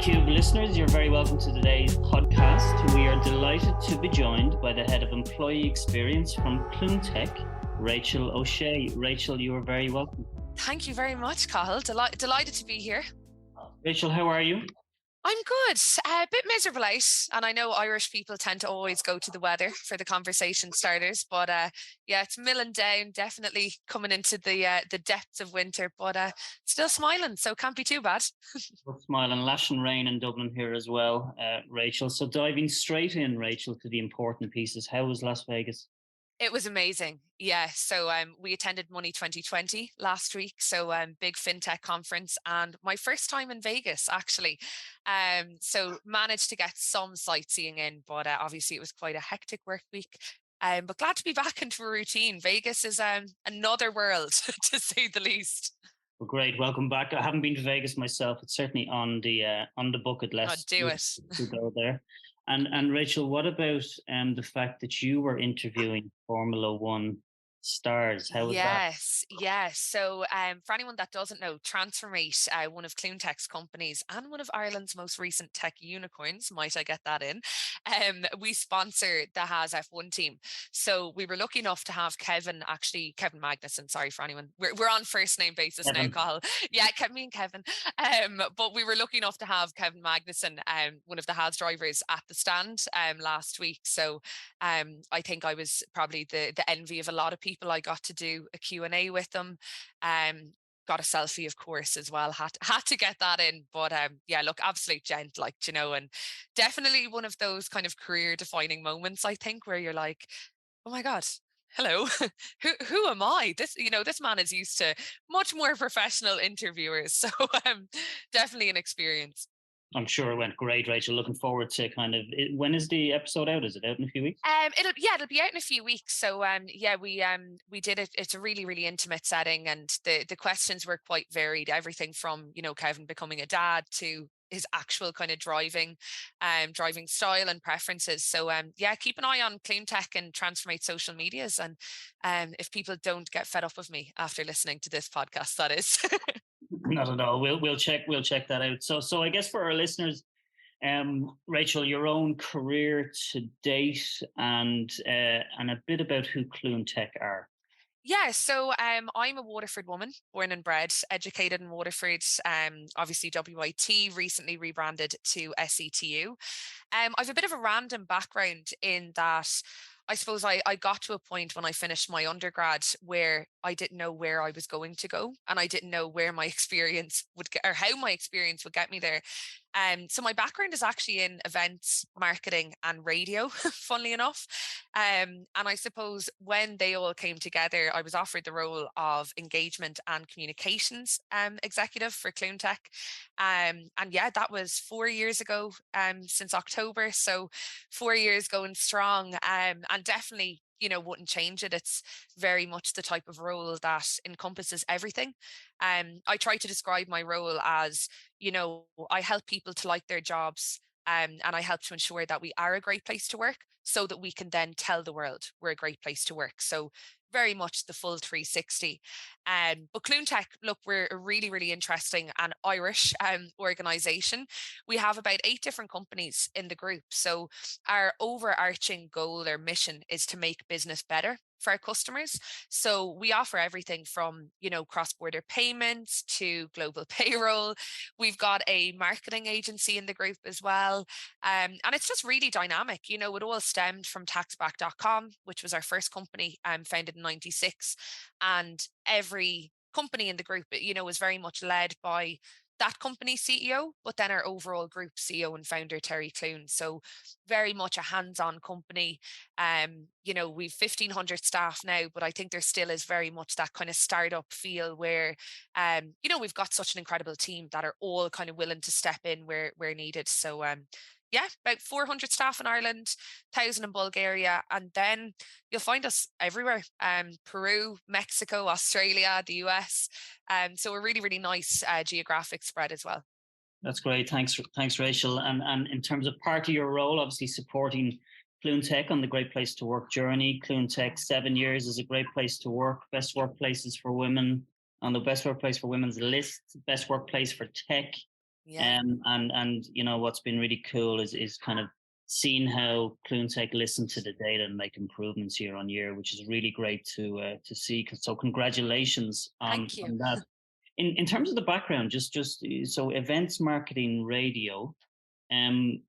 Cube listeners, you're very welcome to today's podcast. We are delighted to be joined by the Head of Employee Experience from CluneTech, Rachael O'Shea. Rachael, you are very welcome. Thank you very much, Cathal. Delighted to be here. Rachael, how are you? I'm good. A bit miserable out, and I know Irish people tend to always go to the weather for the conversation starters, but yeah, it's milling down, definitely coming into the depths of winter, but still smiling, so can't be too bad. We're smiling, lashing rain in Dublin here as well, Rachael. So diving straight in, Rachael, to the important pieces. How was Las Vegas? It was amazing. Yeah. So we attended Money 2020 last week. So big fintech conference and my first time in Vegas, actually. So managed to get some sightseeing in, but obviously it was quite a hectic work week. But glad to be back into a routine. Vegas is another world, to say the least. Well, great. Welcome back. I haven't been to Vegas myself. It's certainly on the bucket list. Do it. To go there. And Rachael, what about the fact that you were interviewing Formula One stars? How was that? Yes. So for anyone that doesn't know, Transformate, one of CluneTech's companies and one of Ireland's most recent tech unicorns, might I get that in, we sponsor the Haas F1 team. So we were lucky enough to have Kevin Magnussen, sorry for anyone. We're on first name basis Kevin. Now, Cathal. Yeah, me and Kevin. But we were lucky enough to have Kevin Magnussen, one of the Haas drivers, at the stand last week. So I think I was probably the envy of a lot of people. I got to do a Q&A with them. Got a selfie, of course, as well. Had to get that in. But yeah, look, absolute gent, and definitely one of those kind of career-defining moments, I think, where you're like, oh my God, hello, who am I? This man is used to much more professional interviewers. So definitely an experience. I'm sure it went great, Rachael. Looking forward to when is the episode out? Is it out in a few weeks? It'll be out in a few weeks. So yeah, we did it. It's a really, really intimate setting, and the questions were quite varied. Everything from Kevin becoming a dad to his actual kind of driving style and preferences. So yeah, keep an eye on CluneTech and Transformate social medias, and if people don't get fed up with me after listening to this podcast, that is. Not at all. We'll check that out. So I guess for our listeners, Rachael, your own career to date and a bit about who CluneTech are. Yeah, so I'm a Waterford woman, born and bred, educated in Waterford. Obviously WIT, recently rebranded to SETU. I've a bit of a random background in that I suppose I got to a point when I finished my undergrad where I didn't know where I was going to go, and I didn't know where my experience would get, or how my experience would get me there. So my background is actually in events, marketing, and radio, funnily enough. And I suppose when they all came together, I was offered the role of engagement and communications executive for CluneTech. And yeah, that was 4 years ago, since October. So 4 years going strong, and definitely, wouldn't change it. It's very much the type of role that encompasses everything. I try to describe my role as, I help people to like their jobs, and I help to ensure that we are a great place to work so that we can then tell the world we're a great place to work. So very much the full 360. But CluneTech, look, we're a really, really interesting and Irish organisation. We have about 8 different companies in the group. So our overarching goal or mission is to make business better for our customers. So we offer everything from, cross-border payments to global payroll. We've got a marketing agency in the group as well. And it's just really dynamic. It all stemmed from taxback.com, which was our first company, founded in 96. And every company in the group, was very much led by that company CEO, but then our overall group CEO and founder, Terry Clune. So very much a hands-on company. We've 1,500 staff now, but I think there still is very much that kind of startup feel where, we've got such an incredible team that are all kind of willing to step in where needed. So yeah, about 400 staff in Ireland, 1,000 in Bulgaria, and then you'll find us everywhere. Peru, Mexico, Australia, the US. So a really, really nice geographic spread as well. That's great. Thanks, Rachael. And in terms of part of your role, obviously supporting CluneTech on the Great Place to Work journey. CluneTech, 7 years is a great place to work. Best workplaces for women on the Best Workplace for Women's list. Best workplace for tech. Yeah. And what's been really cool is kind of seeing how CluneTech listen to the data and make improvements year on year, which is really great to see. So congratulations Thank you. on that. In terms of the background, just so events marketing radio, um,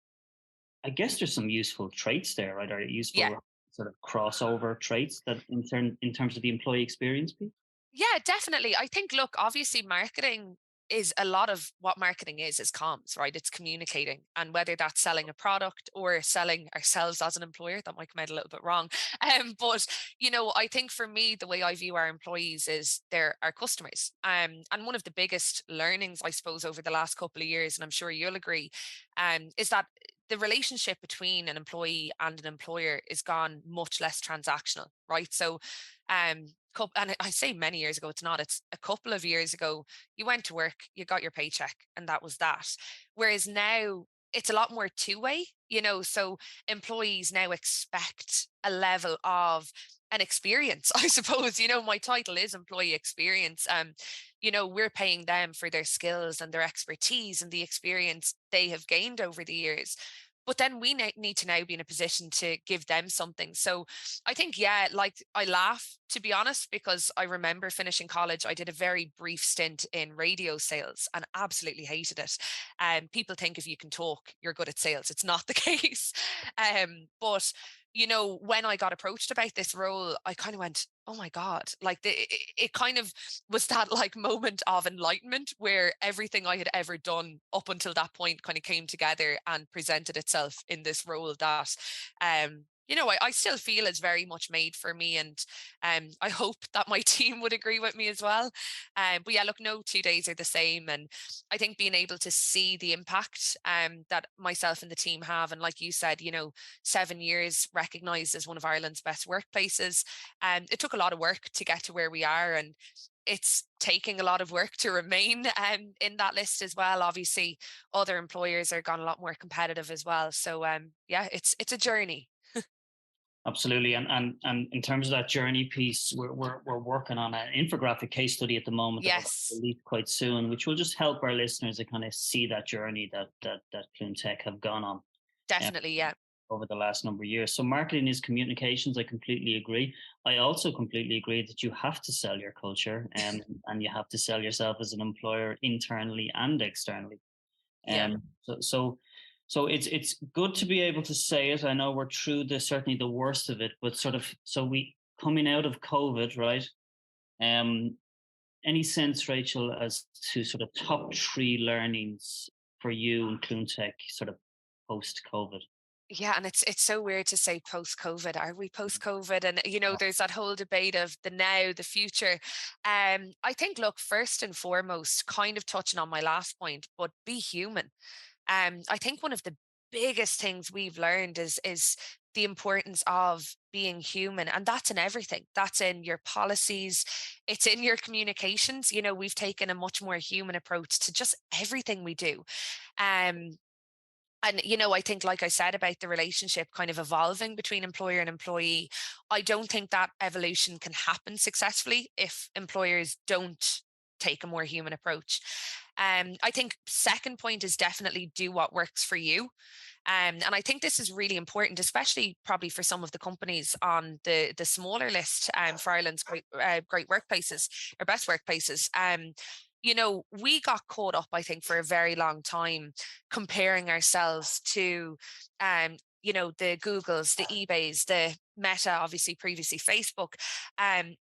I guess there's some useful traits there, right? Are Yeah. useful sort of crossover traits that in terms of the employee experience piece? Yeah, definitely. I think, look, obviously, marketing is a lot of what marketing is comms, right? It's communicating. And whether that's selling a product or selling ourselves as an employer, that might come out a little bit wrong. But, I think for me, the way I view our employees is they're our customers. And one of the biggest learnings, I suppose, over the last couple of years, and I'm sure you'll agree, is that the relationship between an employee and an employer is gone much less transactional, right? So, um, and I say many years ago, it's not, it's a couple of years ago, you went to work, you got your paycheck, and that was that. Whereas now it's a lot more two-way, so employees now expect a level of an experience, I suppose. My title is employee experience. We're paying them for their skills and their expertise and the experience they have gained over the years. But then we need to now be in a position to give them something. So I think, yeah, like I laugh, to be honest, because I remember finishing college, I did a very brief stint in radio sales and absolutely hated it. People think if you can talk, you're good at sales. It's not the case. But when I got approached about this role, I kind of went, oh my God, like it kind of was that like moment of enlightenment where everything I had ever done up until that point kind of came together and presented itself in this role that, I still feel is very much made for me. And I hope that my team would agree with me as well. But yeah, look, no 2 days are the same. And I think being able to see the impact that myself and the team have, and like you said, 7 years recognized as one of Ireland's best workplaces. It took a lot of work to get to where we are, and it's taking a lot of work to remain in that list as well. Obviously, other employers are gone a lot more competitive as well. So yeah, it's a journey. Absolutely, and in terms of that journey piece, we're working on an infographic case study at the moment that we're going to Yes, release quite soon, which will just help our listeners to kind of see that journey that CluneTech have gone on um, definitely. Yeah. over the last number of years. So marketing is communications. I completely agree. I also completely agree that you have to sell your culture, and you have to sell yourself as an employer internally and externally. Yeah. So it's good to be able to say it. I know we're through the certainly the worst of it, but sort of so we coming out of COVID, right? Um, any sense, Rachel, as to sort of top three learnings for you and CluneTech sort of post COVID? Yeah, and it's so weird to say post COVID. Are we post COVID? And there's that whole debate of the now, the future. I think, look, first and foremost, kind of touching on my last point, but be human. I think one of the biggest things we've learned is the importance of being human, and that's in everything. That's in your policies, it's in your communications. We've taken a much more human approach to just everything we do. Um, and I think, like I said, about the relationship kind of evolving between employer and employee, I don't think that evolution can happen successfully if employers don't take a more human approach. I think second point is definitely do what works for you. And I think this is really important, especially probably for some of the companies on the smaller list for Ireland's great workplaces or best workplaces. We got caught up, I think, for a very long time comparing ourselves to, the Googles, the eBays, the Meta, obviously previously Facebook. And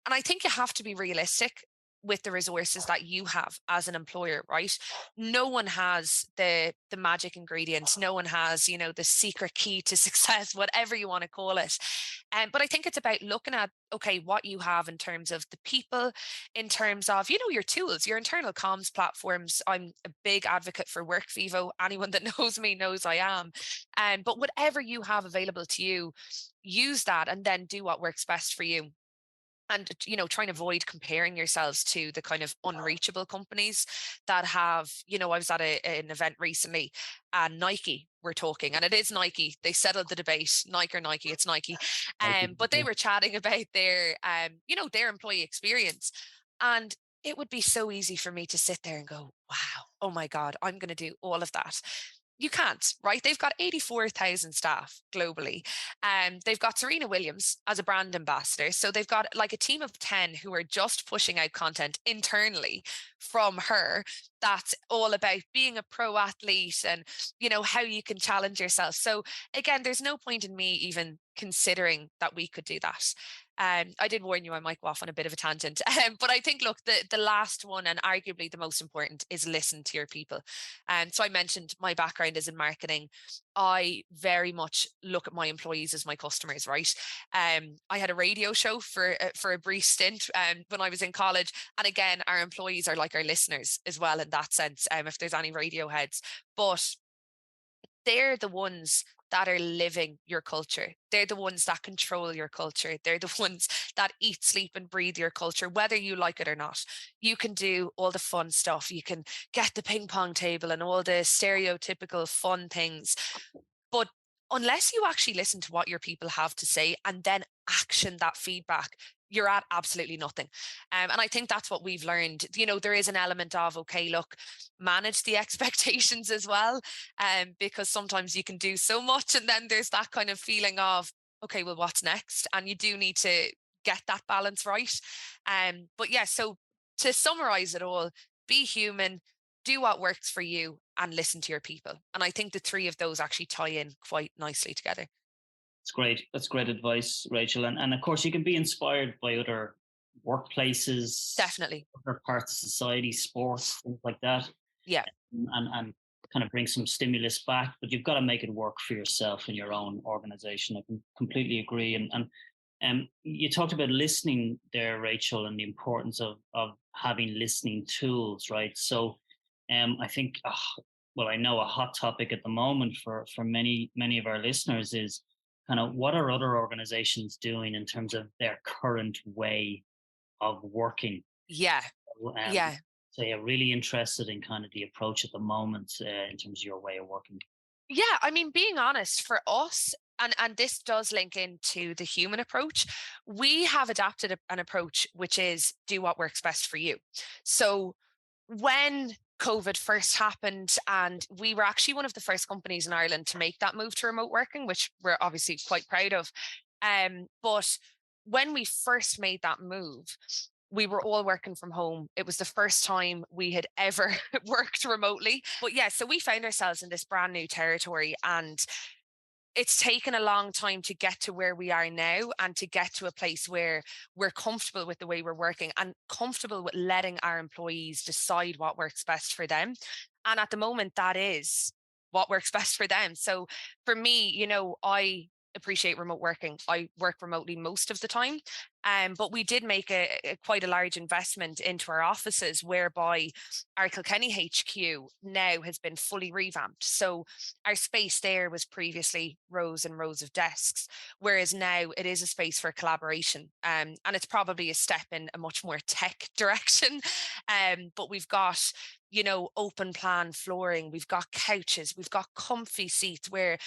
I think you have to be realistic with the resources that you have as an employer, right? No one has the magic ingredients. No one has, the secret key to success, whatever you want to call it. But I think it's about looking at, okay, what you have in terms of the people, in terms of, your tools, your internal comms platforms. I'm a big advocate for WorkVivo. Anyone that knows me knows I am. But whatever you have available to you, use that and then do what works best for you. And try and avoid comparing yourselves to the kind of unreachable companies that have, I was at an event recently and Nike were talking, and it is Nike. They settled the debate, Nike or Nike, it's Nike. Like, But they were chatting about their their employee experience. And it would be so easy for me to sit there and go, wow, oh my God, I'm going to do all of that. You can't, right? They've got 84,000 staff globally. And they've got Serena Williams as a brand ambassador. So they've got like a team of 10 who are just pushing out content internally from her that's all about being a pro athlete and, how you can challenge yourself. So again, there's no point in me even considering that we could do that. I did warn you I might go off on a bit of a tangent, but I think, look, the last one and arguably the most important is listen to your people. And so I mentioned my background is in marketing. I very much look at my employees as my customers, right? I had a radio show for a brief stint when I was in college, and again, our employees are like our listeners as well in that sense. If there's any radio heads, but they're the ones that are living your culture. They're the ones that control your culture. They're the ones that eat, sleep, and breathe your culture, whether you like it or not. You can do all the fun stuff. You can get the ping pong table and all the stereotypical fun things. But unless you actually listen to what your people have to say and then action that feedback, you're at absolutely nothing. And I think that's what we've learned. There is an element of, okay, look, manage the expectations as well. Because sometimes you can do so much and then there's that kind of feeling of, okay, well, what's next? And you do need to get that balance right. But yeah, so to summarize it all, be human, do what works for you, and listen to your people. And I think the three of those actually tie in quite nicely together. It's great. That's great advice, Rachel. And of course, you can be inspired by other workplaces, Definitely. other parts of society, sports, things like that, Yeah. and kind of bring some stimulus back. But you've got to make it work for yourself and your own organization. I can completely agree. And you talked about listening there, Rachel, and the importance of having listening tools, right? So, I think, well, I know a hot topic at the moment for many of our listeners is kind of what are other organizations doing in terms of their current way of working. Yeah. Um, Yeah. so yeah, really interested in kind of the approach at the moment in terms of your way of working. Yeah. I mean, being honest, for us, and this does link into the human approach, we have adapted an approach which is do what works best for you. So when COVID first happened, and we were actually one of the first companies in Ireland to make that move to remote working, which we're obviously quite proud of. But when we first made that move, we were all working from home. It was the first time we had ever worked remotely. But yeah, so we found ourselves in this brand new territory, and it's taken a long time to get to where we are now and to get to a place where we're comfortable with the way we're working and comfortable with letting our employees decide what works best for them. And at the moment, that is what works best for them. So for me, I appreciate remote working. I work remotely most of the time. But we did make a quite a large investment into our offices, whereby our Kilkenny HQ now has been fully revamped. So our space there was previously rows and rows of desks, whereas now it is a space for collaboration. And it's probably a step in a much more tech direction. But we've got, open plan flooring, we've got couches, we've got comfy seats where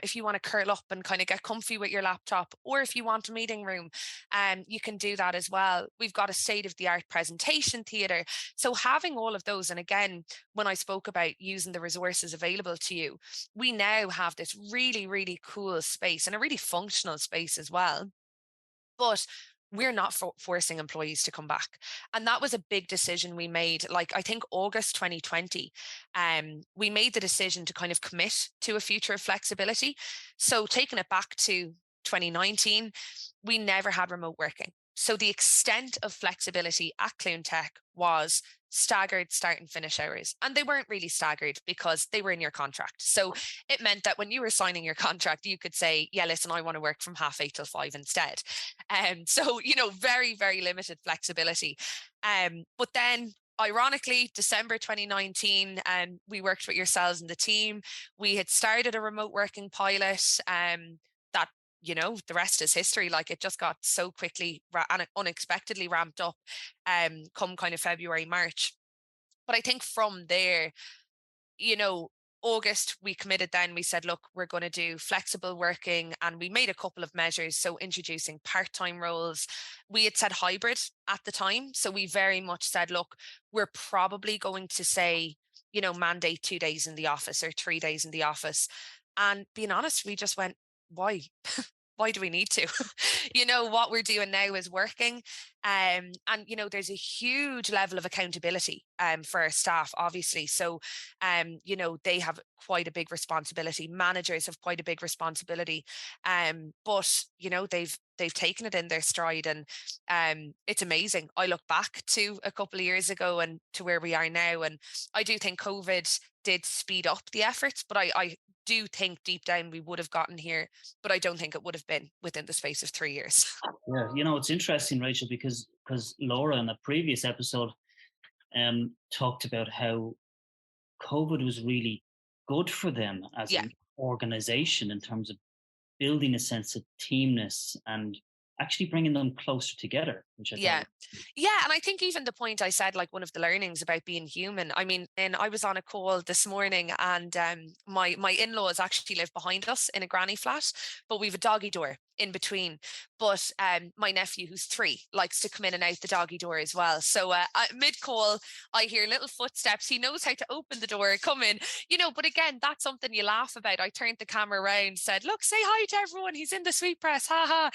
if you want to curl up and kind of get comfy with your laptop, or if you want a meeting room, you can do that as well. We've got a state of the art presentation theatre. So having all of those, and again, when I spoke about using the resources available to you, we now have this really, really cool space and a really functional space as well. But we're not forcing employees to come back. And that was a big decision we made. Like, I think August 2020, we made the decision to kind of commit to a future of flexibility. So taking it back to 2019, we never had remote working. So the extent of flexibility at CluneTech was staggered start and finish hours. And they weren't really staggered because they were in your contract. So it meant that when you were signing your contract, you could say, yeah, listen, I want to work from 8:30 till 5 instead. So, very, very limited flexibility. But then ironically, December 2019, we worked with yourselves and the team. We had started a remote working pilot that, the rest is history. Like, it just got so quickly and unexpectedly ramped up come kind of February, March. But I think from there, you know, August, we committed then, we said, look, we're going to do flexible working, and we made a couple of measures. So introducing part-time roles. We had said hybrid at the time. So we very much said, look, we're probably going to say, mandate 2 days in the office or 3 days in the office. And being honest, we just went, why? Why do we need to? What we're doing now is working. And there's a huge level of accountability for our staff, obviously. So they have quite a big responsibility. Managers have quite a big responsibility. But they've taken it in their stride, and it's amazing. I look back to a couple of years ago and to where we are now, and I do think COVID did speed up the efforts, but I do think deep down we would have gotten here, but I don't think it would have been within the space of 3 years. Yeah, it's interesting, Rachel, because Laura in a previous episode talked about how COVID was really good for them as Yeah. an organization in terms of building a sense of teamness and actually bringing them closer together, which I thought Yeah. was Yeah. And I think even the point I said, like one of the learnings about being human, I mean, and I was on a call this morning, and my in-laws actually live behind us in a granny flat, but we've a doggy door in between. But my nephew, who's 3, likes to come in and out the doggy door as well. So mid-call, I hear little footsteps. He knows how to open the door, come in, but again, that's something you laugh about. I turned the camera around, said, look, say hi to everyone. He's in the sweet press. Ha ha.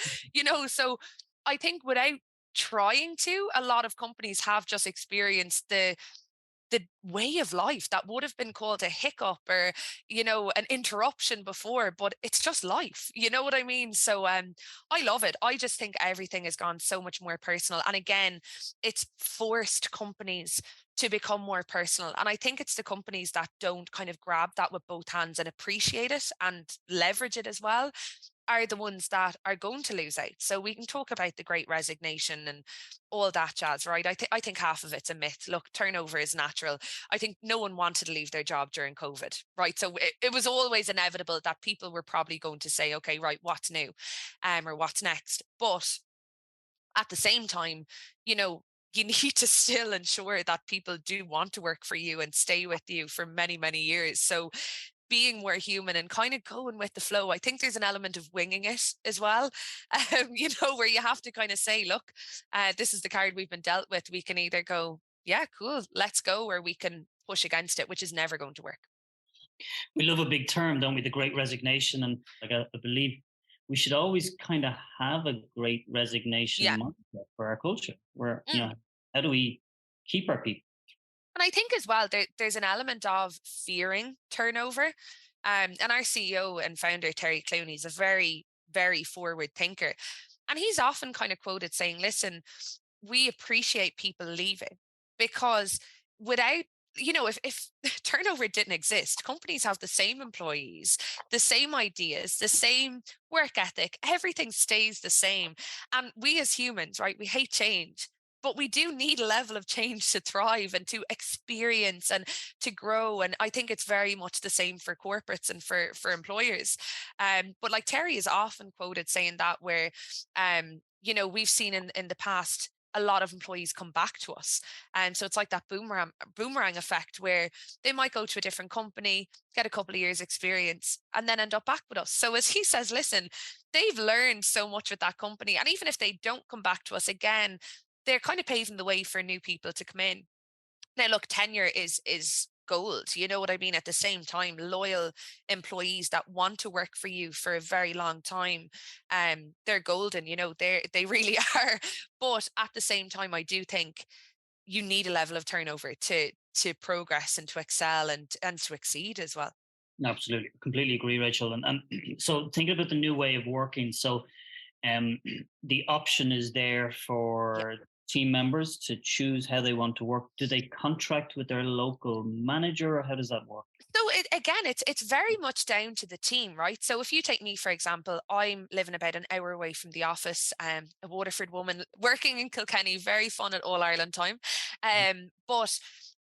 So I think without trying to, a lot of companies have just experienced the way of life that would have been called a hiccup or an interruption before, but it's just life, you know what I mean? So I love it. I just think everything has gone so much more personal, and again, it's forced companies to become more personal, and I think it's the companies that don't kind of grab that with both hands and appreciate it and leverage it as well are the ones that are going to lose out. So we can talk about the great resignation and all that jazz, right? I think half of it's a myth. Look, turnover is natural. I think no one wanted to leave their job during COVID, right? So it was always inevitable that people were probably going to say, okay, right, what's new, or what's next? But at the same time, you need to still ensure that people do want to work for you and stay with you for many, many years. So being more human and kind of going with the flow. I think there's an element of winging it as well, where you have to kind of say, look, this is the card we've been dealt with. We can either go, yeah, cool, let's go, or we can push against it, which is never going to work. we love a big term, don't we? The Great Resignation, and like I believe we should always kind of have a Great Resignation Yeah. mindset for our culture. Where Mm. how do we keep our people? And I think as well, there's an element of fearing turnover. And our CEO and founder, Terry Clooney, is a very, very forward thinker. And he's often kind of quoted saying, listen, we appreciate people leaving because without, if turnover didn't exist, companies have the same employees, the same ideas, the same work ethic, everything stays the same. And we as humans, right, we hate change, but we do need a level of change to thrive and to experience and to grow. And I think it's very much the same for corporates and for employers. But like Terry is often quoted saying that where we've seen in the past a lot of employees come back to us. And so it's like that boomerang effect where they might go to a different company, get a couple of years experience, and then end up back with us. So as he says, listen, they've learned so much with that company. And even if they don't come back to us again, they're kind of paving the way for new people to come in. Now, look, tenure is gold. You know what I mean? At the same time, loyal employees that want to work for you for a very long time, they're golden. They really are. But at the same time, I do think you need a level of turnover to progress and to excel and to exceed as well. Absolutely, completely agree, Rachel. And so thinking about the new way of working. So um, the option is there Yeah. for team members to choose how they want to work. Do they contract with their local manager, or how does that work? So it's very much down to the team, right? So if you take me, for example, I'm living about an hour away from the office, a Waterford woman working in Kilkenny, very fun at All Ireland time. But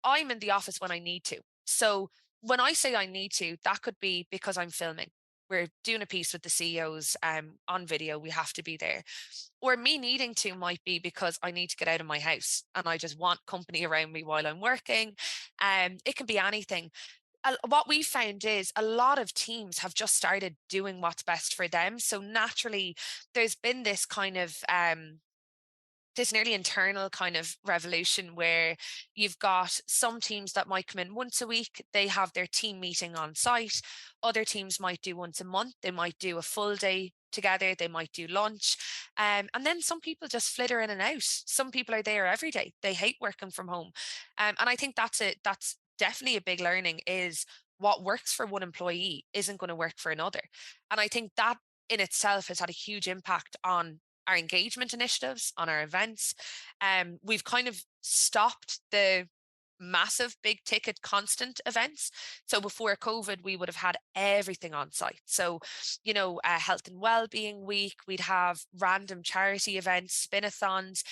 I'm in the office when I need to. So when I say I need to, that could be because I'm filming. We're doing a piece with the CEOs on video. We have to be there. Or me needing to might be because I need to get out of my house and I just want company around me while I'm working. It can be anything. what we found is a lot of teams have just started doing what's best for them. So naturally, there's been this kind of this nearly internal kind of revolution where you've got some teams that might come in once a week, they have their team meeting on site. Other teams might do once a month, they might do a full day together, they might do lunch. And then some people just flitter in and out. Some people are there every day, they hate working from home. And I think that's definitely a big learning, is what works for one employee isn't going to work for another. And I think that in itself has had a huge impact on our engagement initiatives, on our events. We've kind of stopped the massive big ticket constant events. So before COVID, we would have had everything on site. So, health and well-being week, we'd have random charity events, spinathons.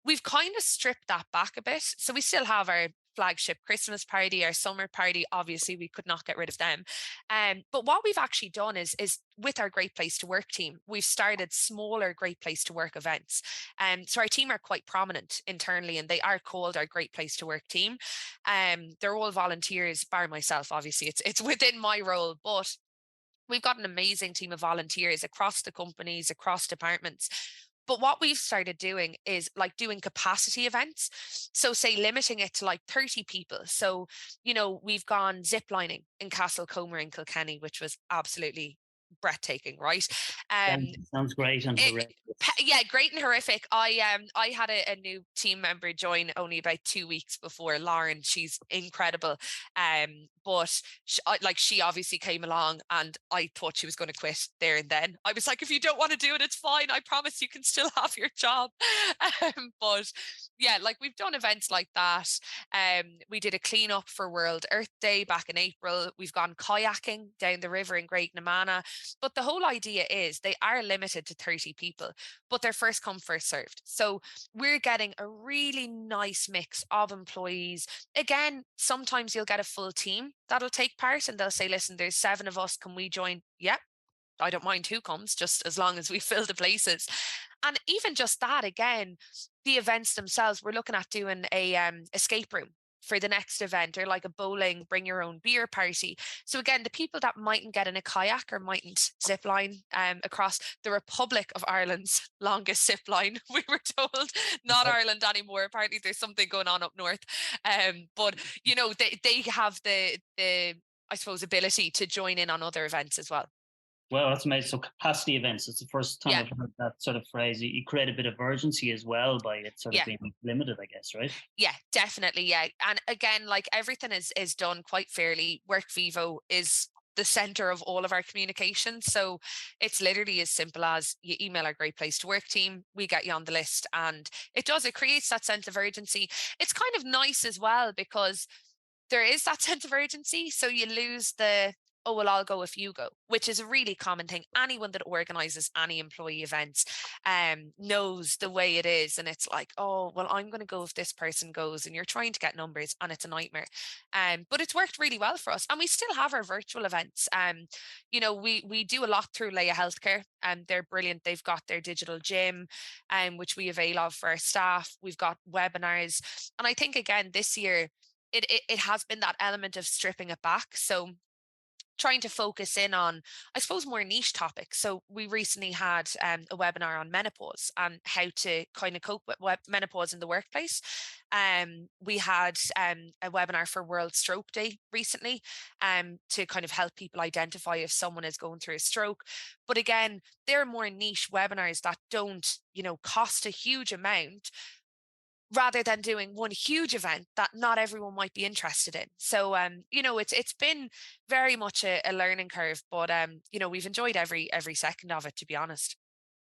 We've kind of stripped that back a bit. So we still have our flagship Christmas party, our summer party. Obviously, we could not get rid of them. But what we've actually done is with our Great Place to Work team, we've started smaller Great Place to Work events. So our team are quite prominent internally, and they are called our Great Place to Work team. They're all volunteers, bar myself. Obviously, it's within my role, but we've got an amazing team of volunteers across the companies, across departments. But what we've started doing is like doing capacity events. So, say, limiting it to like 30 people. So, we've gone ziplining in Castlecomer in Kilkenny, which was absolutely breathtaking, right? Sounds great and It, horrendous. yeah, great and horrific. I had a new team member join only about 2 weeks before, Lauren. She's incredible. But she obviously came along, and I thought she was going to quit there and then. I was like, if you don't want to do it, it's fine. I promise you can still have your job. But yeah, like we've done events like that. We did a cleanup for World Earth Day back in April. We've gone kayaking down the river in Great Namana. But the whole idea is they are limited to 30 people, but they're first come, first served. So we're getting a really nice mix of employees. Again, sometimes you'll get a full team that'll take part, and they'll say, listen, there's 7 of us. Can we join? Yep. I don't mind who comes, just as long as we fill the places. And even just that, again, the events themselves, we're looking at doing a escape room for the next event, or like a bowling, bring your own beer party. So again, the people that mightn't get in a kayak or mightn't zip line across the Republic of Ireland's longest zip line, we were told, not Ireland anymore. Apparently there's something going on up north. But they have the I suppose ability to join in on other events as well. Well, that's amazing. So capacity events, it's the first time Yeah. I've heard that sort of phrase. You create a bit of urgency as well by it sort of Yeah. being limited, I guess, right? Yeah, definitely. Yeah. And again, like everything is done quite fairly. Work Vivo is the center of all of our communication. So it's literally as simple as you email our Great Place to Work team, we get you on the list. And it creates that sense of urgency. It's kind of nice as well, because there is that sense of urgency. So you lose the, oh, well, I'll go if you go, which is a really common thing. Anyone that organizes any employee events knows the way it is. And it's like, oh, well, I'm going to go if this person goes, and you're trying to get numbers, and it's a nightmare. But it's worked really well for us. And we still have our virtual events. We do a lot through Leia Healthcare, and they're brilliant. They've got their digital gym, which we avail of for our staff. We've got webinars. And I think, again, this year, it has been that element of stripping it back. So trying to focus in on, I suppose, more niche topics. So we recently had a webinar on menopause and how to kind of cope with menopause in the workplace. We had a webinar for World Stroke Day recently to kind of help people identify if someone is going through a stroke. But again, they're more niche webinars that don't, cost a huge amount, rather than doing one huge event that not everyone might be interested in. So, it's been very much a learning curve, but, we've enjoyed every second of it, to be honest.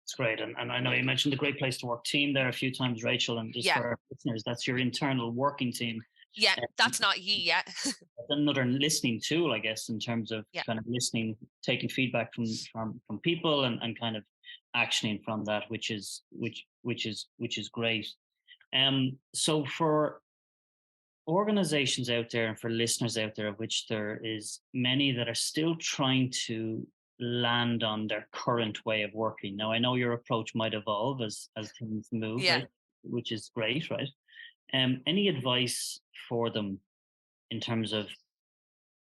It's great. And I know you mentioned the Great Place to Work team there a few times, Rachel, and just Yeah. for our listeners, that's your internal working team. Yeah. That's not ye yet. Another listening tool, I guess, in terms of Yeah. kind of listening, taking feedback from people and kind of actioning from that, which is great. So for organizations out there and for listeners out there, of which there is many that are still trying to land on their current way of working. Now, I know your approach might evolve as things move, Yeah. right? Which is great, right? Any advice for them in terms of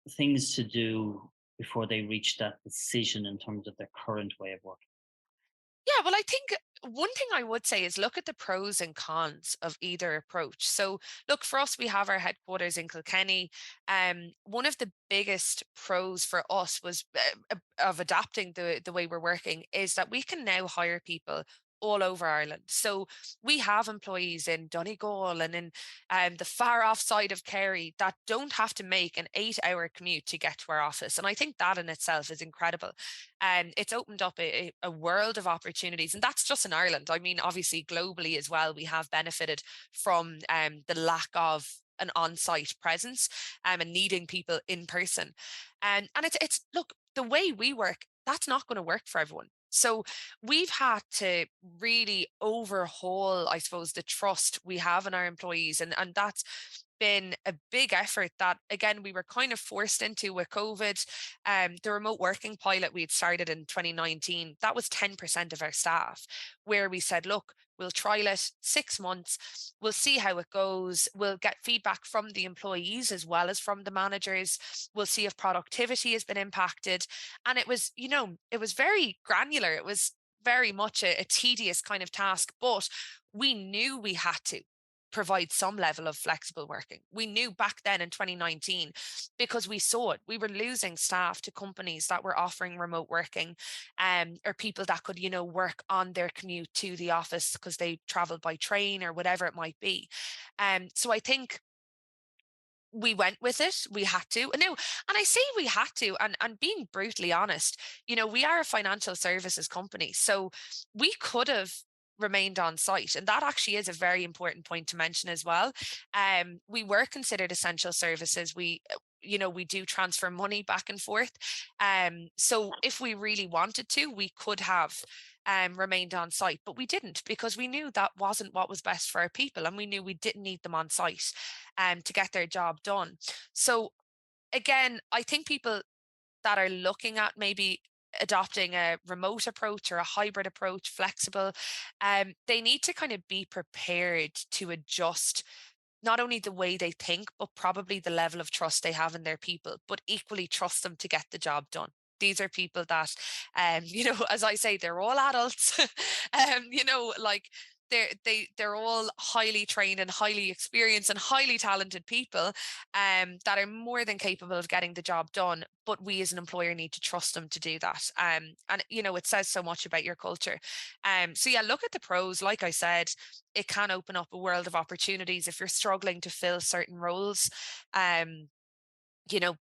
things to do before they reach that decision in terms of their current way of working? Yeah, well, I think one thing I would say is look at the pros and cons of either approach. So, look, for us, we have our headquarters in Kilkenny. One of the biggest pros for us was of adapting the way we're working is that we can now hire people all over Ireland. So we have employees in Donegal and in the far off side of Kerry that don't have to make an 8 hour commute to get to our office. And I think that in itself is incredible. It's opened up a world of opportunities, and that's just in Ireland. I mean, obviously, globally as well, we have benefited from the lack of an on-site presence and needing people in person. And it's look, the way we work, that's not going to work for everyone. So we've had to really overhaul, I suppose, the trust we have in our employees, and that's been a big effort that again we were kind of forced into with COVID. The remote working pilot we had started in 2019, that was 10% of our staff, where we said, look, we'll trial it 6 months, we'll see how it goes, we'll get feedback from the employees as well as from the managers, we'll see if productivity has been impacted. And it was, it was very granular, it was very much a tedious kind of task, but we knew we had to provide some level of flexible working. We knew back then in 2019 because we saw it. We were losing staff to companies that were offering remote working, or people that could, work on their commute to the office because they traveled by train or whatever it might be. So I think we went with it. We had to. And now, and I say we had to, and being brutally honest, we are a financial services company. So we could have remained on site. And that actually is a very important point to mention as well. We were considered essential services. We do transfer money back and forth. So if we really wanted to, we could have remained on site, but we didn't because we knew that wasn't what was best for our people, and we knew we didn't need them on site to get their job done. So again, I think people that are looking at maybe adopting a remote approach or a hybrid approach, flexible, they need to kind of be prepared to adjust not only the way they think, but probably the level of trust they have in their people, but equally trust them to get the job done. These are people that, as I say, they're all adults. Like they're all highly trained and highly experienced and highly talented people, that are more than capable of getting the job done. But we as an employer need to trust them to do that. And it says so much about your culture. So yeah, look at the pros. Like I said, it can open up a world of opportunities if you're struggling to fill certain roles. um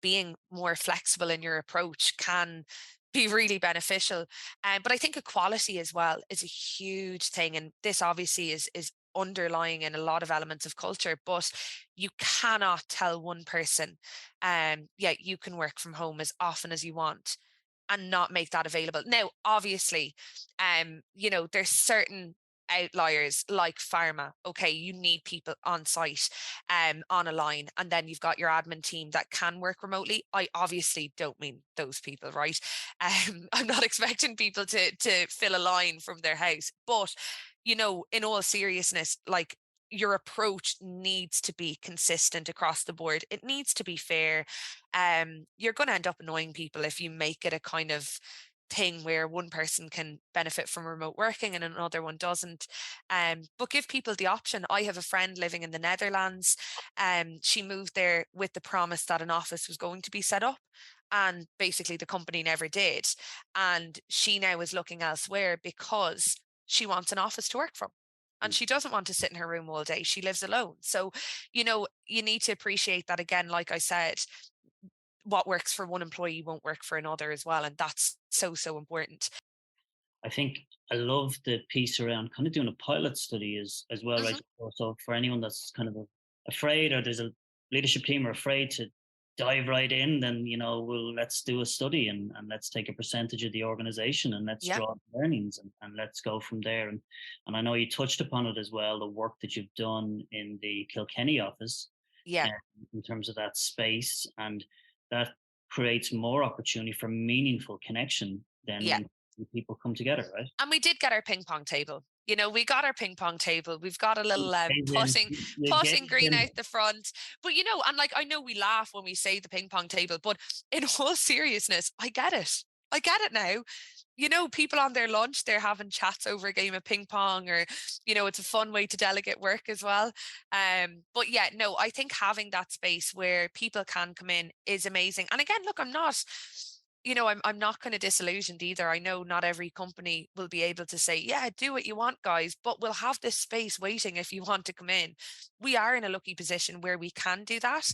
Being more flexible in your approach can be really beneficial. But I think equality as well is a huge thing, and this obviously is underlying in a lot of elements of culture. But you cannot tell one person, yeah, you can work from home as often as you want, and not make that available. Now, obviously, there's certain outliers like pharma. Okay, you need people on site, on a line, and then you've got your admin team that can work remotely. I obviously don't mean those people, right? I'm not expecting people to fill a line from their house, but in all seriousness, like, your approach needs to be consistent across the board. It needs to be fair. You're going to end up annoying people if you make it a kind of thing where one person can benefit from remote working and another one doesn't. But give people the option. I have a friend living in the Netherlands. She moved there with the promise that an office was going to be set up, and basically the company never did. And she now is looking elsewhere because she wants an office to work from. And she doesn't want to sit in her room all day. She lives alone. So, you need to appreciate that again, like I said, what works for one employee won't work for another as well. And that's so, so important. I think I love the piece around kind of doing a pilot study as well, right? Hmm. So for anyone that's kind of afraid, or there's a leadership team are afraid to dive right in, then well, let's do a study, and let's take a percentage of the organization, and let's Yeah. draw learnings, and let's go from there. And I know you touched upon it as well, the work that you've done in the Kilkenny office, Yeah. uh, in terms of that space, and that creates more opportunity for meaningful connection than Yeah. when people come together, right? And we did get our ping pong table. We got our ping pong table. We've got a little Amazing. putting green out the front. But and like, I know we laugh when we say the ping pong table, but in all seriousness, I get it. I get it now. People on their lunch, they're having chats over a game of ping pong, or, it's a fun way to delegate work as well. But yeah, no, I think having that space where people can come in is amazing. And again, look, I'm not kind of disillusioned either. I know not every company will be able to say, yeah, do what you want, guys, but we'll have this space waiting if you want to come in. We are in a lucky position where we can do that.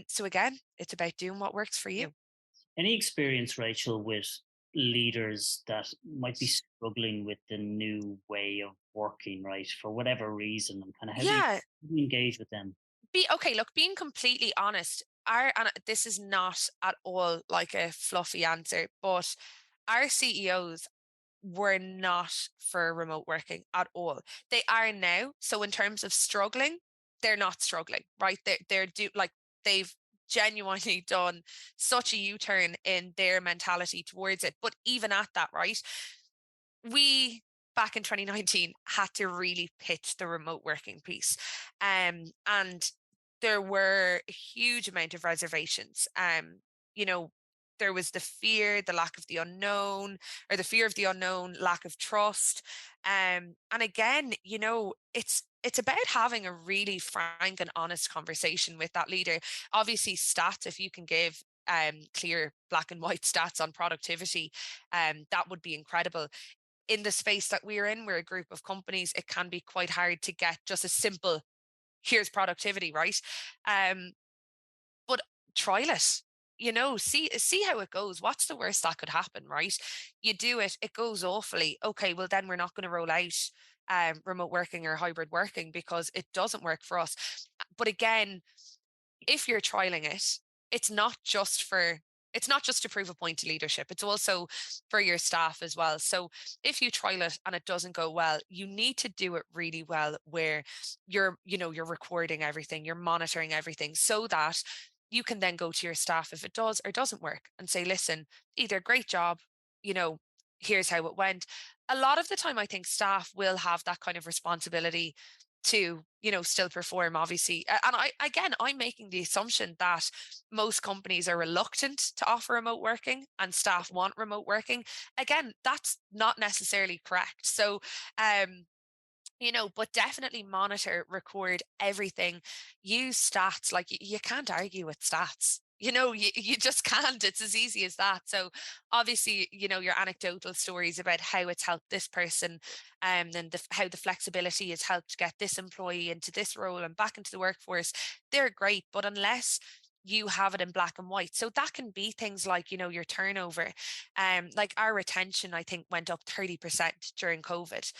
So again, it's about doing what works for you. Any experience, Rachel, with leaders that might be struggling with the new way of working, right, for whatever reason, and kind of Yeah. how do you engage with them? Look, being completely honest, and this is not at all like a fluffy answer, but our CEOs were not for remote working at all. They are now. So in terms of struggling, they're not struggling, right? They've genuinely done such a U-turn in their mentality towards it. But even at that, right? We back in 2019 had to really pitch the remote working piece. And there were a huge amount of reservations. You know, there was the fear, the lack of the unknown, or the fear of the unknown, lack of trust. And again, it's about having a really frank and honest conversation with that leader. Obviously, stats, if you can give clear black and white stats on productivity, that would be incredible. In the space that we're in, we're a group of companies, it can be quite hard to get just a simple, here's productivity, right? Um, but trial it. See how it goes. What's the worst that could happen, right? You do it, it goes awfully. Okay, well then we're not going to roll out remote working or hybrid working because it doesn't work for us. But again, if you're trialing it, it's not just for it's not just to prove a point to leadership, it's also for your staff as well. So if you trial it and it doesn't go well, you need to do it really well, where you're recording everything, you're monitoring everything, so that you can then go to your staff if it does or doesn't work and say, listen, either great job, you know here's how it went. A lot of the time I think staff will have that kind of responsibility to still perform, obviously. And I'm making the assumption that most companies are reluctant to offer remote working and staff want remote working. Again, that's not necessarily correct. So but definitely monitor, record everything, use stats. Like, you can't argue with stats. You just can't. It's as easy as that. So obviously, your anecdotal stories about how it's helped this person, and how the flexibility has helped get this employee into this role and back into the workforce, they're great. But unless you have it in black and white, so that can be things like your turnover. Like, our retention, I think, went up 30% during COVID,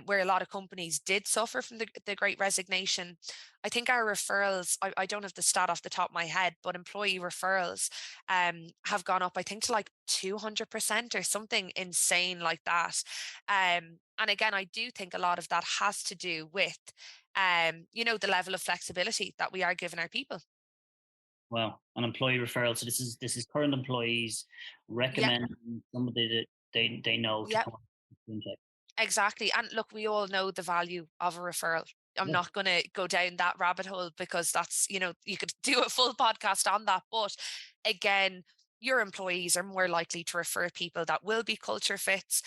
where a lot of companies did suffer from the great resignation. I think our referrals, I don't have the stat off the top of my head, but employee referrals have gone up, I think, to like 200% or something insane like that. And again, I do think a lot of that has to do with the level of flexibility that we are giving our people. Well, an employee referral. So this is current employees Yeah, recommending somebody that they know to yeah. come on to CluneTech. Exactly. And look, we all know the value of a referral. I'm Yeah. not going to go down that rabbit hole because that's, you could do a full podcast on that. But again, your employees are more likely to refer people that will be culture fits.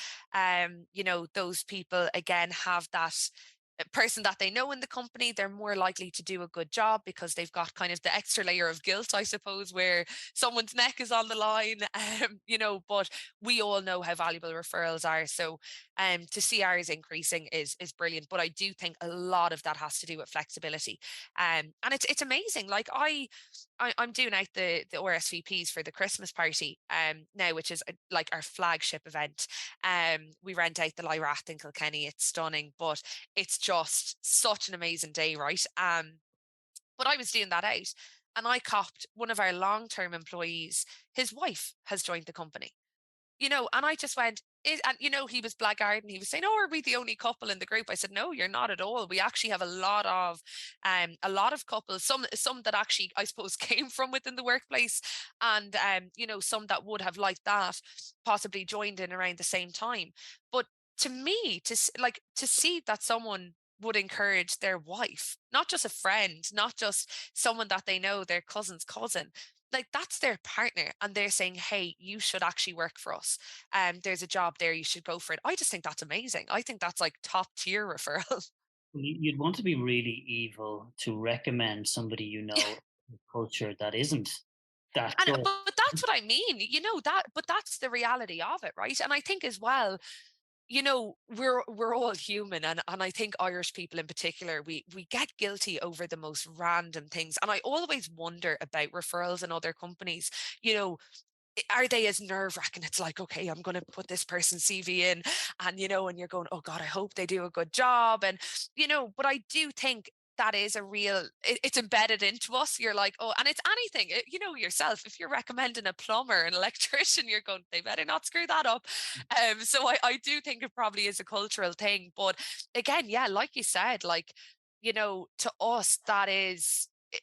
Those people, again, have that person that they know in the company. They're more likely to do a good job because they've got kind of the extra layer of guilt, I suppose, where someone's neck is on the line. But we all know how valuable referrals are. So to see ours increasing is brilliant. But I do think a lot of that has to do with flexibility. And it's amazing. Like, I'm doing out the RSVPs for the Christmas party now, which is like our flagship event. We rent out the Lyrath in Kilkenny. It's stunning, but it's just such an amazing day, right? But I was doing that out, and I copped one of our long-term employees. His wife has joined the company, and I just went, and he was blackguard, and he was saying, "Oh, are we the only couple in the group?" I said, "No, you're not at all. We actually have a lot of couples, some that actually, I suppose, came from within the workplace, and some that would have liked that, possibly joined in around the same time. But to me, to see that someone would encourage their wife, not just a friend, not just someone that they know, their cousin's cousin, like that's their partner, and they're saying, hey, you should actually work for us. There's a job there, you should go for it. I just think that's amazing. I think that's like top tier referral. You'd want to be really evil to recommend somebody a culture that isn't that And good. but that's what I mean, that, but that's the reality of it, right? And I think as well, we're all human, and I think Irish people in particular, we get guilty over the most random things. And I always wonder about referrals in other companies. You know, are they as nerve wracking? It's like, okay, I'm going to put this person's CV in, and you're going, oh God, I hope they do a good job. And, but I do think that is a real, it's embedded into us. You're like, oh, and it's anything, yourself, if you're recommending a plumber, an electrician, you're going, they better not screw that up. So I do think it probably is a cultural thing. But again, yeah, like you said, like, to us,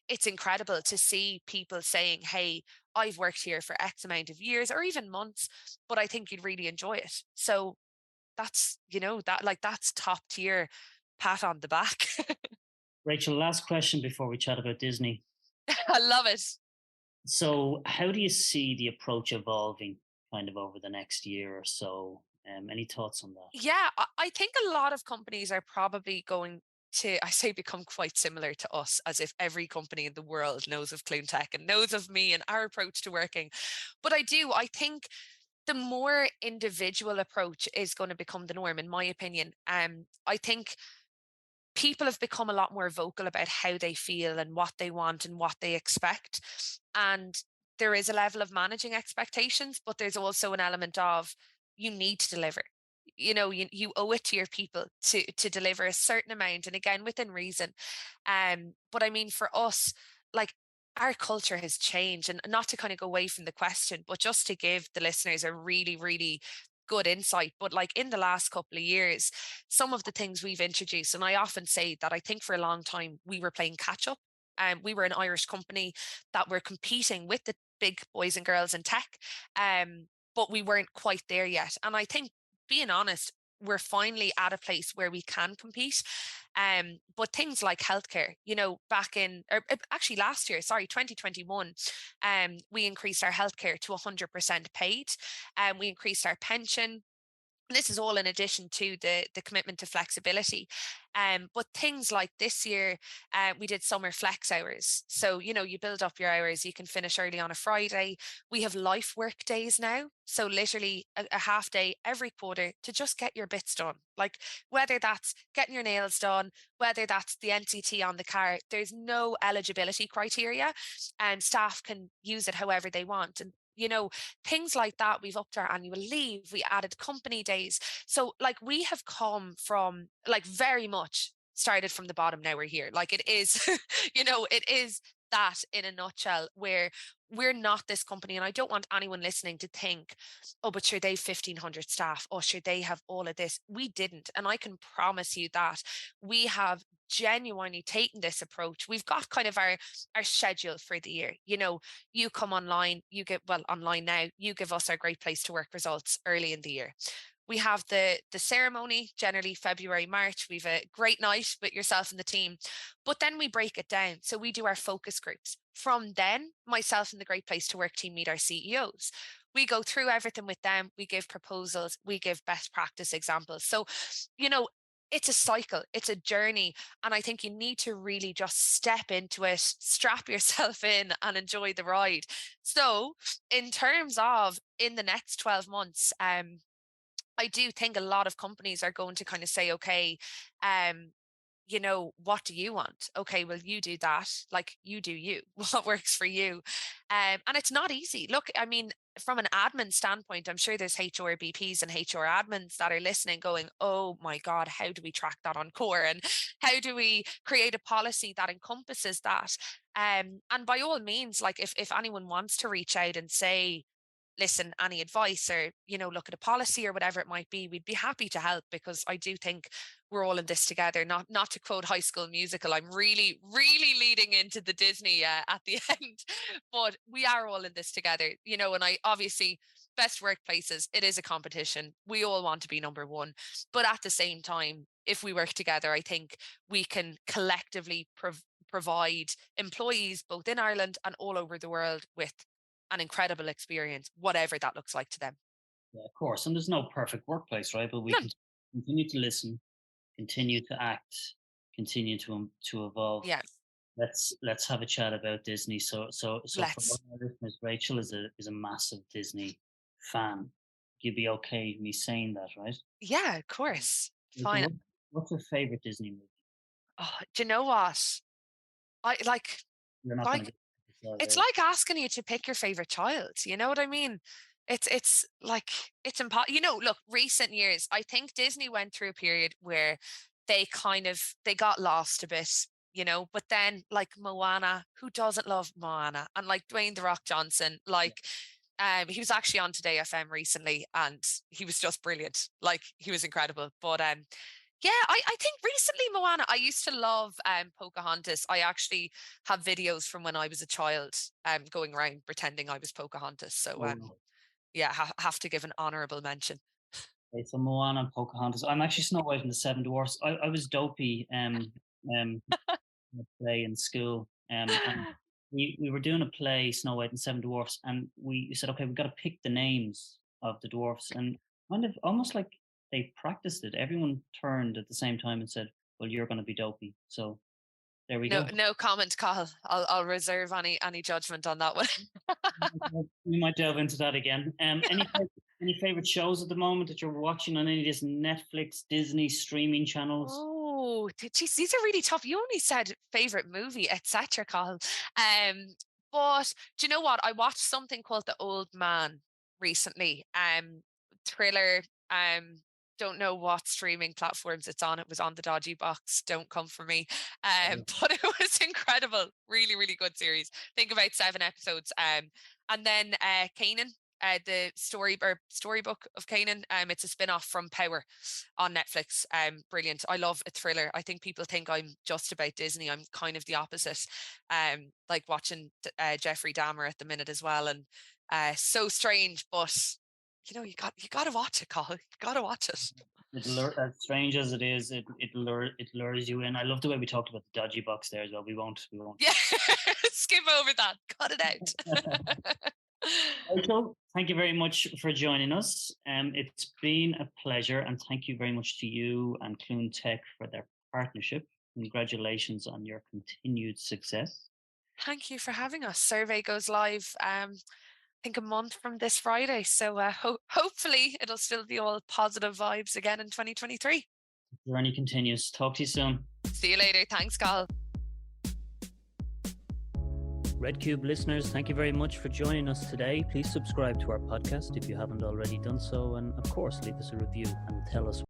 it's incredible to see people saying, hey, I've worked here for X amount of years or even months, but I think you'd really enjoy it. So that's top tier pat on the back. Rachel, last question before we chat about Disney. I love it. So, how do you see the approach evolving kind of over the next year or so? Any thoughts on that? Yeah, I think a lot of companies are probably going to, I say, become quite similar to us, as if every company in the world knows of CluneTech and knows of me and our approach to working. But I think the more individual approach is going to become the norm, in my opinion. I think people have become a lot more vocal about how they feel and what they want and what they expect. And there is a level of managing expectations, but there's also an element of you need to deliver. You owe it to your people to deliver a certain amount, and again within reason. But I mean, for us, like, our culture has changed, and not to kind of go away from the question, but just to give the listeners a really, really good insight. But like in the last couple of years, some of the things we've introduced, and I often say that I think for a long time we were playing catch up. We were an Irish company that were competing with the big boys and girls in tech, but we weren't quite there yet. And I think, being honest, we're finally at a place where we can compete. But things like healthcare, back in, or actually last year, sorry, 2021, we increased our healthcare to 100% paid, and we increased our pension. And this is all in addition to the commitment to flexibility. But things like this year, we did summer flex hours. So, you build up your hours, you can finish early on a Friday. We have life work days now. So literally a half day every quarter to just get your bits done. Like, whether that's getting your nails done, whether that's the NCT on the car, there's no eligibility criteria, and staff can use it however they want. And things like that. We've upped our annual leave, we added company days. So like, we have come from, like, very much started from the bottom. Now we're here. Like, it is it is that in a nutshell, where we're not this company. And I don't want anyone listening to think, oh, but sure, they've 1,500 staff, or sure, they have all of this. We didn't. And I can promise you that we have genuinely taken this approach. We've got kind of our schedule for the year. You come online, you get, well, online now, you give us our great place to work results early in the year. We have the ceremony, generally February, March. We've a great night with yourself and the team, but then we break it down. So we do our focus groups. From then, myself and the great place to work team meet our CEOs. We go through everything with them. We give proposals. We give best practice examples. So, it's a cycle, it's a journey. And I think you need to really just step into it, strap yourself in, and enjoy the ride. So, in terms of in the next 12 months, I do think a lot of companies are going to kind of say, okay, what do you want? Okay, well, you do that. Like, you do you. What works for you? And it's not easy. Look, I mean, from an admin standpoint, I'm sure there's HR BPs and HR admins that are listening going, oh my God, how do we track that on core? And how do we create a policy that encompasses that? And by all means, like, if anyone wants to reach out and say, listen, any advice, or look at a policy or whatever it might be, we'd be happy to help, because I do think we're all in this together. Not to quote High School Musical, I'm really, really leading into the Disney at the end, but we are all in this together. And I obviously, best workplaces, it is a competition. We all want to be number one. But at the same time, if we work together, I think we can collectively provide employees both in Ireland and all over the world with an incredible experience, whatever that looks like to them. Yeah, of course. And there's no perfect workplace, right? But we No, can continue to listen, continue to act, continue to evolve. yeah, Let's have a chat about Disney. So for all let's. our listeners, Rachel is a massive Disney fan. You'd be okay with me saying that, right? Yeah, of course. Rachel, Fine. what's your favorite Disney movie? Oh, do you know what? I like You're not going to like get this out, it's are you? like asking you to pick your favorite child. You know what I mean? It's like it's impossible. Look, recent years, I think Disney went through a period where they got lost a bit. But then like Moana, who doesn't love Moana? And like Dwayne the Rock Johnson, Yeah. like he was actually on Today FM recently, and he was just brilliant. Like he was incredible. But yeah, I think recently Moana. I used to love Pocahontas. I actually have videos from when I was a child, going around pretending I was Pocahontas. So Oh, no. yeah, have to give an honourable mention. Okay, so Moana and Pocahontas. I'm actually Snow White and the Seven Dwarfs. I was dopey um a play in school. And we were doing a play, Snow White and Seven Dwarfs, and we said, okay, we've got to pick the names of the dwarfs, and kind of almost like they practiced it. Everyone turned at the same time and said, "Well, you're going to be Dopey." So there we No, go. no comment, Carl. I'll reserve any judgment on that one. We might delve into that again. Any favorite shows at the moment that you're watching on any of these Netflix, Disney streaming channels? Oh, geez, these are really tough. You only said favorite movie, etc., Carl. But do you know what? I watched something called The Old Man recently. Thriller. Don't know what streaming platforms it's on. It was on the dodgy box. Don't come for me. But it was incredible. Really, really good series. Think about 7 episodes. And then Kanan, the storybook of Kanan. It's a spin-off from Power on Netflix. Brilliant. I love a thriller. I think people think I'm just about Disney. I'm kind of the opposite. Like watching Jeffrey Dahmer at the minute as well, and so strange, but you got to watch it, Colin. You got to watch it. As strange as it is, it lures you in. I love the way we talked about the dodgy box there as well. We won't. Yeah, skip over that. Cut it out. Rachel, thank you very much for joining us. It's been a pleasure, and thank you very much to you and CluneTech for their partnership. Congratulations on your continued success. Thank you for having us. Survey goes live, I think a month from this Friday. So hopefully it'll still be all positive vibes again in 2023. The journey continues. Talk to you soon. See you later. Thanks, Carl. Red Cube listeners, thank you very much for joining us today. Please subscribe to our podcast if you haven't already done so. And of course, leave us a review and tell us